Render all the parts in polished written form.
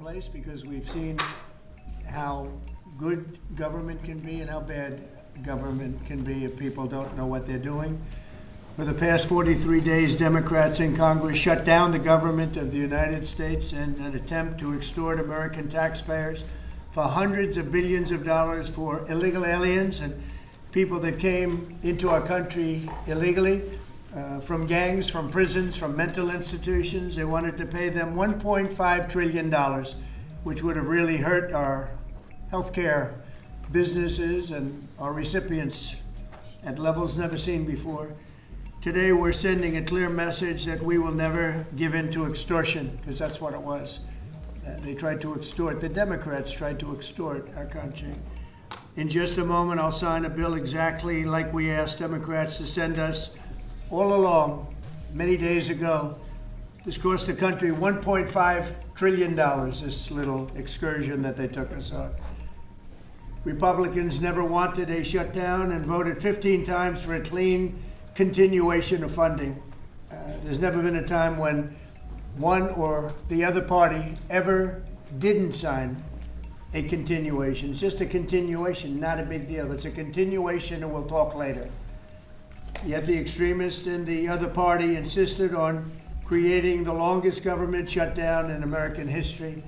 place because we've seen how good government can be and how bad government can be if people don't know what they're doing. For the past 43 days, Democrats in Congress shut down the government of the United States in an attempt to extort American taxpayers for hundreds of billions of dollars for illegal aliens and people that came into our country illegally, from gangs, from prisons, from mental institutions. They wanted to pay them $1.5 trillion, which would have really hurt our healthcare businesses and our recipients at levels never seen before. Today, we're sending a clear message that we will never give in to extortion, because that's what it was. They tried to extort, the Democrats tried to extort our country. In just a moment, I'll sign a bill exactly like we asked Democrats to send us all along, many days ago. This cost the country $1.5 trillion, this little excursion that they took us on. Republicans never wanted a shutdown and voted 15 times for a clean continuation of funding. There's never been a time when one or the other party ever didn't sign a continuation. It's just a continuation, not a big deal. It's a continuation and we'll talk later. Yet the extremists in the other party insisted on creating the longest government shutdown in American history,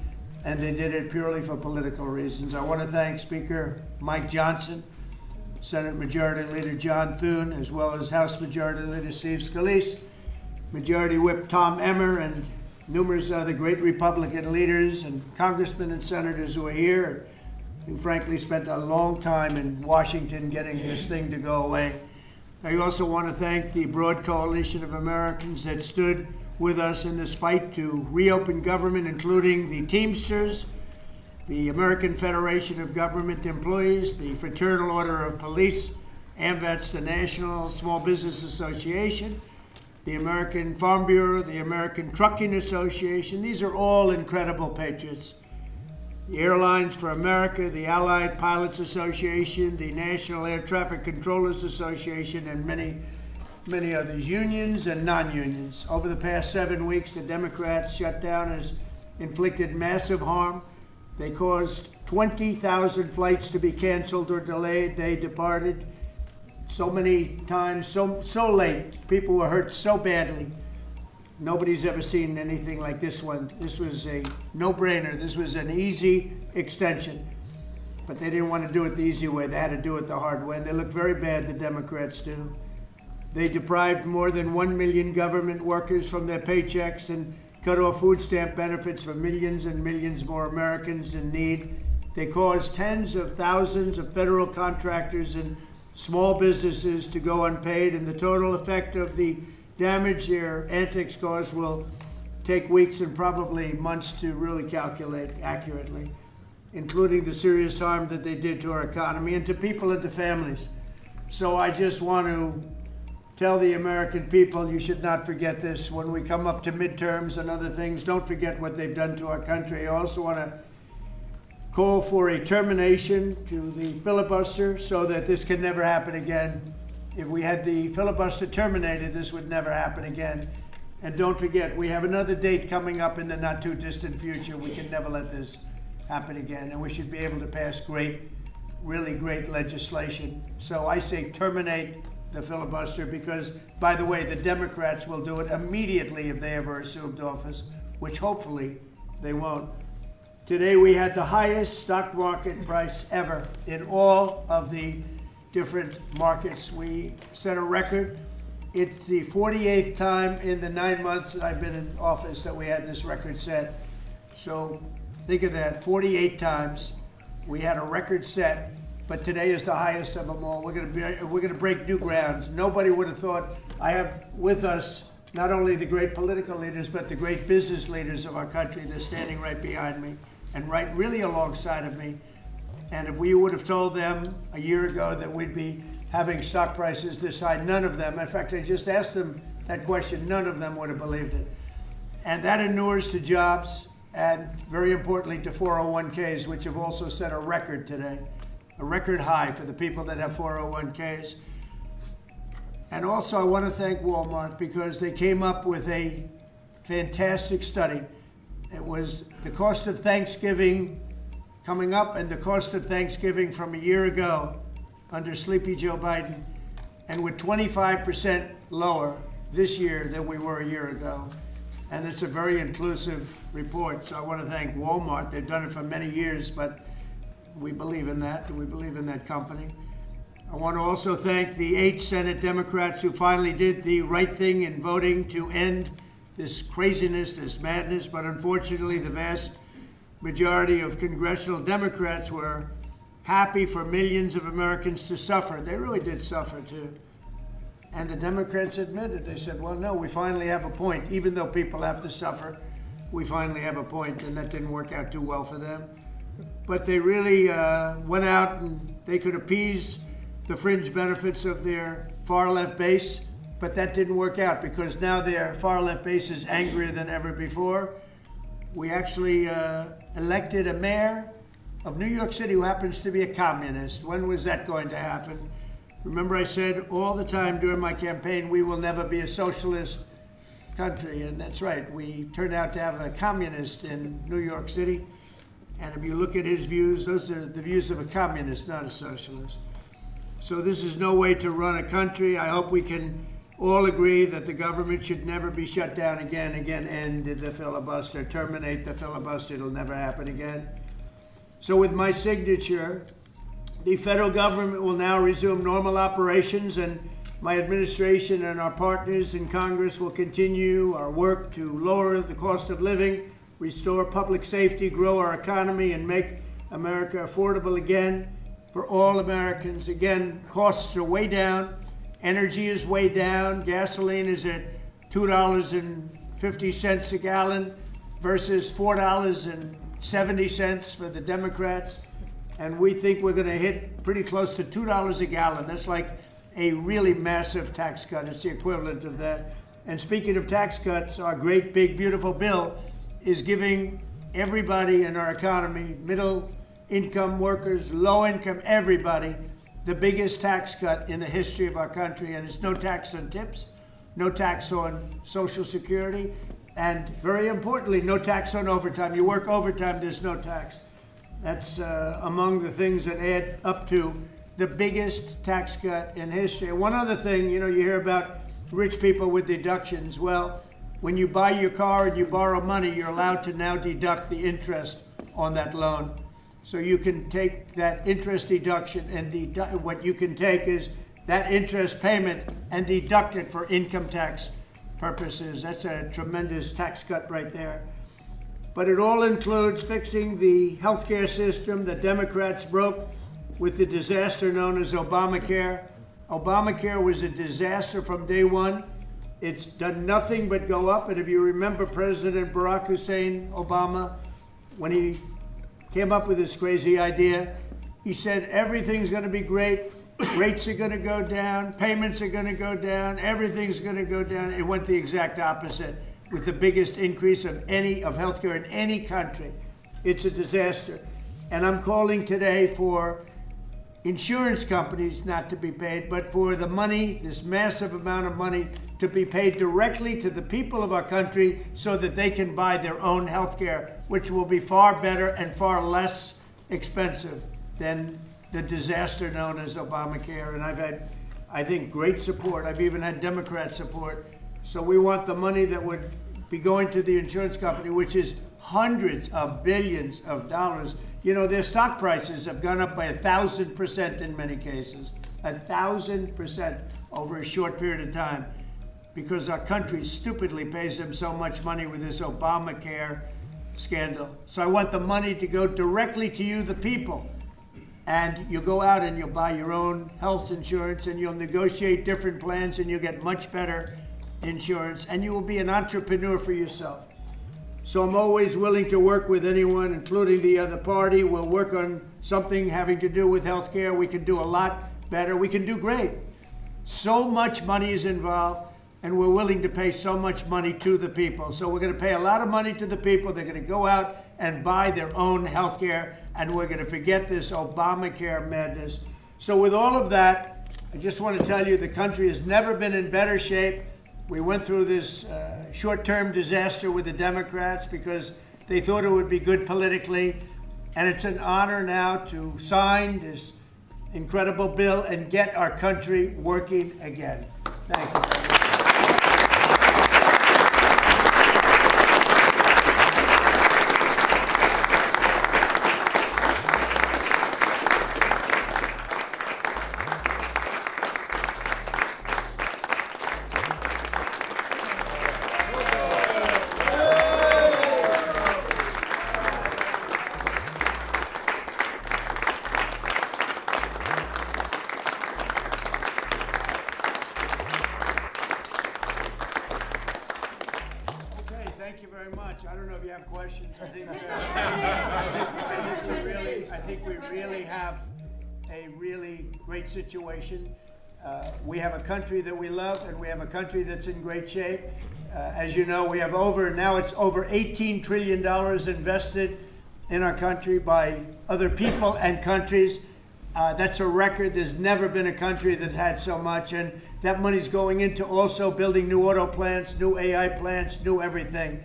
and they did it purely for political reasons. I want to thank Speaker Mike Johnson, Senate Majority Leader John Thune, as well as House Majority Leader Steve Scalise, Majority Whip Tom Emmer, and numerous other great Republican leaders and congressmen and senators who are here, who frankly spent a long time in Washington getting this thing to go away. I also want to thank the broad coalition of Americans that stood with us in this fight to reopen government, including the Teamsters, the American Federation of Government Employees, the Fraternal Order of Police, AMVETS, the National Small Business Association, the American Farm Bureau, the American Trucking Association. These are all incredible patriots. The Airlines for America, the Allied Pilots Association, the National Air Traffic Controllers Association, and many others, unions and non-unions. Over the past 7 weeks, the Democrats' shutdown has inflicted massive harm. They caused 20,000 flights to be canceled or delayed. They departed so many times, so late. People were hurt so badly. Nobody's ever seen anything like this one. This was a no-brainer. This was an easy extension. But they didn't want to do it the easy way. They had to do it the hard way. And they look very bad, the Democrats do. They deprived more than 1 million government workers from their paychecks and cut off food stamp benefits for millions and millions more Americans in need. They caused tens of thousands of federal contractors and small businesses to go unpaid, and the total effect of the damage their antics caused will take weeks and probably months to really calculate accurately, including the serious harm that they did to our economy and to people and to families. So I just want to tell the American people, you should not forget this. When we come up to midterms and other things, don't forget what they've done to our country. I also want to call for a termination to the filibuster so that this can never happen again. If we had the filibuster terminated, this would never happen again. And don't forget, we have another date coming up in the not too distant future. We can never let this happen again. And we should be able to pass great, really great legislation. So I say terminate the filibuster because, by the way, the Democrats will do it immediately if they ever assumed office, which hopefully they won't. Today we had the highest stock market price ever in all of the different markets. We set a record. It's the 48th time in the 9 months that I've been in office that we had this record set. So think of that, 48 times we had a record set, but today is the highest of them all. We're going to break new grounds. Nobody would have thought. I have with us not only the great political leaders, but the great business leaders of our country. They're standing right behind me and right really alongside of me. And if we would have told them a year ago that we'd be having stock prices this high, none of them, in fact, I just asked them that question, none of them would have believed it. And that inures to jobs and, very importantly, to 401ks, which have also set a record today, a record high for the people that have 401ks. And also, I want to thank Walmart because they came up with a fantastic study. It was the cost of Thanksgiving coming up and the cost of Thanksgiving from a year ago under Sleepy Joe Biden, and we're 25% lower this year than we were a year ago. And it's a very inclusive report, so I want to thank Walmart. They've done it for many years, but we believe in that, and we believe in that company. I want to also thank the 8 Senate Democrats who finally did the right thing in voting to end this craziness, this madness, but unfortunately the vast majority of congressional Democrats were happy for millions of Americans to suffer. They really did suffer too. And the Democrats admitted, they said, well, no, we finally have a point. Even though people have to suffer, we finally have a point, and that didn't work out too well for them. But they really went out and they could appease the fringe benefits of their far-left base, but that didn't work out because now their far-left base is angrier than ever before. We actually elected a mayor of New York City who happens to be a communist. When was that going to happen? Remember, I said all the time during my campaign, we will never be a socialist country, and that's right. We turned out to have a communist in New York City, and if you look at his views, those are the views of a communist, not a socialist. So this is no way to run a country. I hope we can all agree that the government should never be shut down again, end the filibuster, terminate the filibuster. It'll never happen again. So with my signature, the federal government will now resume normal operations, and my administration and our partners in Congress will continue our work to lower the cost of living, restore public safety, grow our economy, and make America affordable again for all Americans. Again, costs are way down. Energy is way down. Gasoline is at $2.50 a gallon versus $4.70 for the Democrats. And we think we're going to hit pretty close to $2 a gallon. That's like a really massive tax cut. It's the equivalent of that. And speaking of tax cuts, our great, big, beautiful bill is giving everybody in our economy, middle income workers, low income, everybody, the biggest tax cut in the history of our country. And it's no tax on tips, no tax on Social Security, and very importantly, no tax on overtime. You work overtime, there's no tax. That's among the things that add up to the biggest tax cut in history. One other thing, you hear about rich people with deductions. Well, when you buy your car and you borrow money, you're allowed to now deduct the interest on that loan. So you can take that interest deduction, and what you can take is that interest payment and deduct it for income tax purposes. That's a tremendous tax cut right there. But it all includes fixing the healthcare system that Democrats broke with the disaster known as Obamacare. Obamacare was a disaster from day one. It's done nothing but go up. And if you remember President Barack Hussein Obama, when he came up with this crazy idea, he said everything's going to be great. Rates are going to go down. Payments are going to go down. Everything's going to go down. It went the exact opposite, with the biggest increase of healthcare in any country. It's a disaster. And I'm calling today for insurance companies not to be paid, but for the money, this massive amount of money, to be paid directly to the people of our country so that they can buy their own healthcare, which will be far better and far less expensive than the disaster known as Obamacare. And I've had, I think, great support. I've even had Democrat support. So we want the money that would be going to the insurance company, which is hundreds of billions of dollars. Their stock prices have gone up by 1,000% in many cases, 1,000% over a short period of time, because our country stupidly pays them so much money with this Obamacare scandal. So I want the money to go directly to you, the people. And you'll go out and you'll buy your own health insurance, and you'll negotiate different plans, and you'll get much better insurance, and you will be an entrepreneur for yourself. So I'm always willing to work with anyone, including the other party. We'll work on something having to do with healthcare. We can do a lot better. We can do great. So much money is involved, and we're willing to pay so much money to the people. So we're going to pay a lot of money to the people. They're going to go out and buy their own healthcare, and we're going to forget this Obamacare madness. So with all of that, I just want to tell you the country has never been in better shape. We went through this short-term disaster with the Democrats because They thought it would be good politically. And it's an honor now to sign this incredible bill and get our country working again. Thank you. Thank you very much. I don't know if you have questions. I think we really have a really great situation. We have a country that we love, and we have a country that's in great shape. As you know, we have now it's over $18 trillion invested in our country by other people and countries. That's a record. There's never been a country that had so much, and that money's going into also building new auto plants, new AI plants, new everything.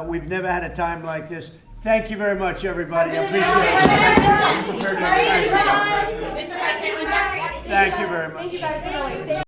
We've never had a time like this. Thank you very much, everybody. I appreciate it. Thank you very much.